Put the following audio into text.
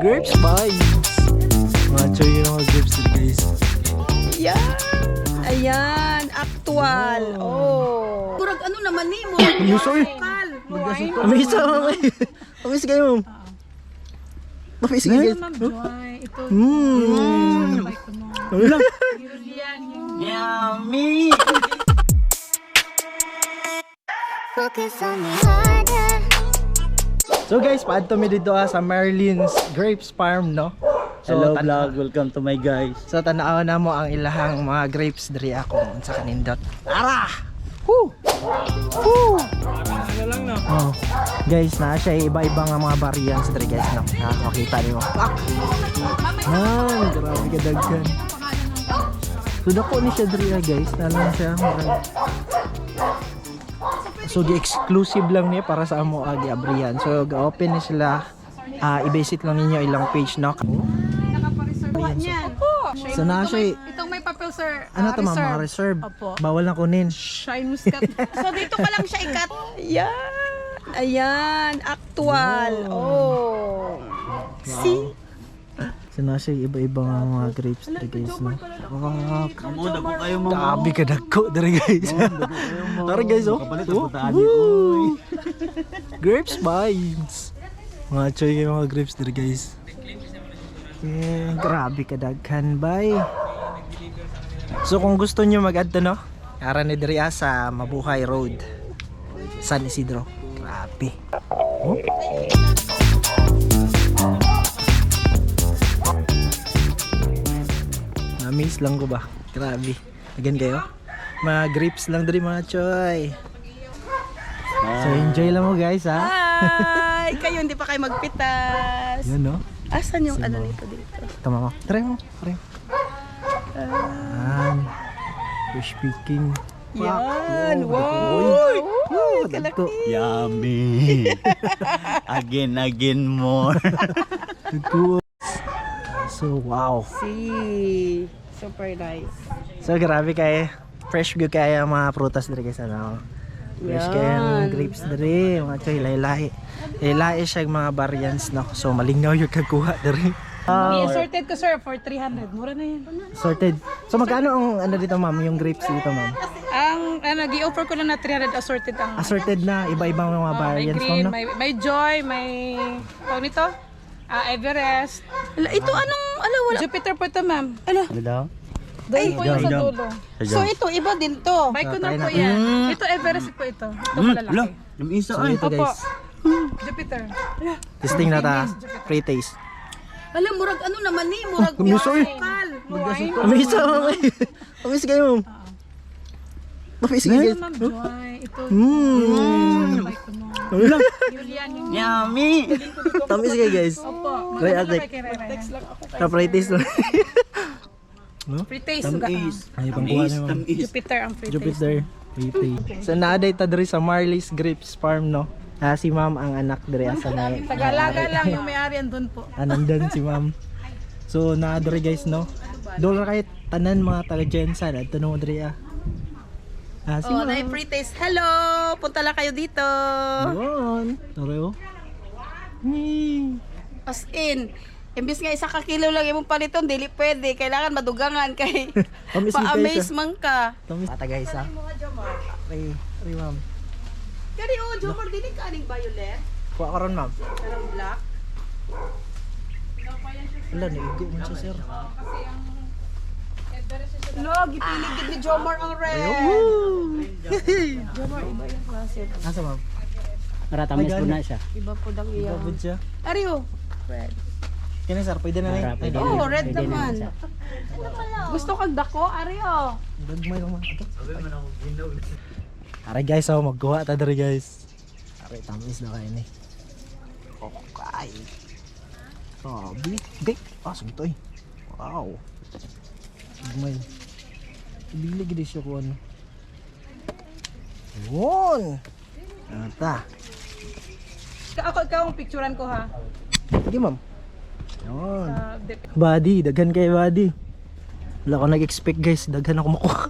Grapes vibes. Macho yung mga grapes guys. Yan. Ayan, actual. Oh. Murag ano naman ni mo? Miso eh. Amis ako eh. Amis kayo. Amis kayo guys. Yummy! Focus on me harder. So guys, paadto mi dito sa Marilyn's Grapes Farm, no? Hello vlog, welcome to my guys. So tanaw na mo ang ilahang mga grapes diri ako sa kanindot. Tara! Woo! Woo! Oh. Guys, na siya iba-iba nga mga variants diri guys, no? Ha, makita niyo. Man, grabe ka daghan. So dako ni siya diri guys, nalang siya. So gi-exclusive lang niya para sa amo gi-abrihan. So ga-open ni sila. I-visit lang ninyo ilang page, no? So na siya, Itong may papel, sir. ano to ma'am, mga reserve. Opo. Bawal na kunin. Shine muscat. So dito pa lang siya ikat. Ayan. Ayan, actual. Oh. See? So na siya iba-iba nga mga grapes diri guys, no? Kamuda ko kayo mga. Grabe ka dagko diri guys. Tara guys, oh. Kapalit Oh. ang putahan niyo. Uy. Grapes vibes. Mga choy yung mga grapes diri guys. Grabe ka daghan bay. So kung gusto niyo mag-add to, no? Ara ni diri sa Mabuhay Road, San Isidro. Grabe. Oh. Na-miss lang ko ba? Grabe. Again kayo. Mga grapes lang diri mga choy. So enjoy lang mo guys, ha. Hi! Kayo hindi pa kayo magpitas. Yan, no? Asan yung ano nito dito? Tama mo. Try mo. Try. Fish picking. Yan! Uy! Wow! Dagko. Yummy! Again more. Dagko. So wow. See? Super nice. So grabe kay fresh good kaya mga prutas diri guys, ano. Fresh kaya ang grapes diri, mga choy lahi-lahi. Lahi siya mga variants, no. So malingnaw yung kakuha diri. I-sorted ko, sir, for 300. Mura na yan. Sorted. So magkano ang ano dito ma'am, yung grapes dito ma'am? Ang gi-offer ko lang na 300 assorted ang Assorted na iba-ibang mga may variants green, ma'am, no. may joy, may tawag nito? Everest. Ito anong wala? Jupiter po ito, ma'am. Ano daw? Doon po yung sa Dam. dulo. So ito iba din to. Baikonur try po natin. yan. Ito Everest po ito. Ito Ala, malalaki. yung isa So ay. ito Opo. guys, Jupiter. testing na ta, pre-taste. Alam, murag ano naman ni? Murag Miso eh. Wine. Amis ako eh. Amis kayo ma'am. Amis kayo guys. Ma'am Joy. Ito. Baikonur. Ala. Julian yung Yummy! Tamis kayo guys. Opo. Try atik. Text lang ako. Pre-taste lang. Free taste. Tamis. Ay, pangkuha Tamis, na yun. tamis. Jupiter ang free taste. Jupiter. Pre-taste. So naaday ta diri sa Marley's Grapes Farm, no. Si ma'am ang anak diri asa na. Tagalaga lang yung may-ari andun po. Nandun si ma'am. So naa diri guys, no. Dola kay tanan mga taga Jensen adto no diri si Oh, ma'am. na free taste. Hello! Punta lang kayo dito. Yun. Taro. Ni. As in, imbis nga isa ka kilo lang imong paliton, dili pwede. Kailangan madugangan kay Tamis ni pa-amaze man ka. Tamis. Ata guys ha. Ay, ma'am. Kani oh, Jomar, dili ka aning violet? Kuha ka ron ma'am. Karang black? Wala na igo man siya sir. Lo, gipiligid ni Jomar ang red. Jomar, iba yung klase. Asa ma'am? Maratamis po na siya. Iba po dang iya. Babad siya. Ariyo. Red. Kini sir, pwede na na. Pwede Oh, na. red Pwede na naman. siya. Gusto kag dako, ariyo. Dagmay lang mga. Aray guys, magkuha ta diri guys. Aray tamis na kayo ni. Okay. Sabi. Gay. Sige to eh. Wow. Dagmay. Ibili gid siya ko ano. Yun. Ata. Ako ikaw ang picturean ko ha. Sige ma'am. Yun. Dep. Body, daghan kay body. Wala ko nag-expect guys, daghan ako makuha.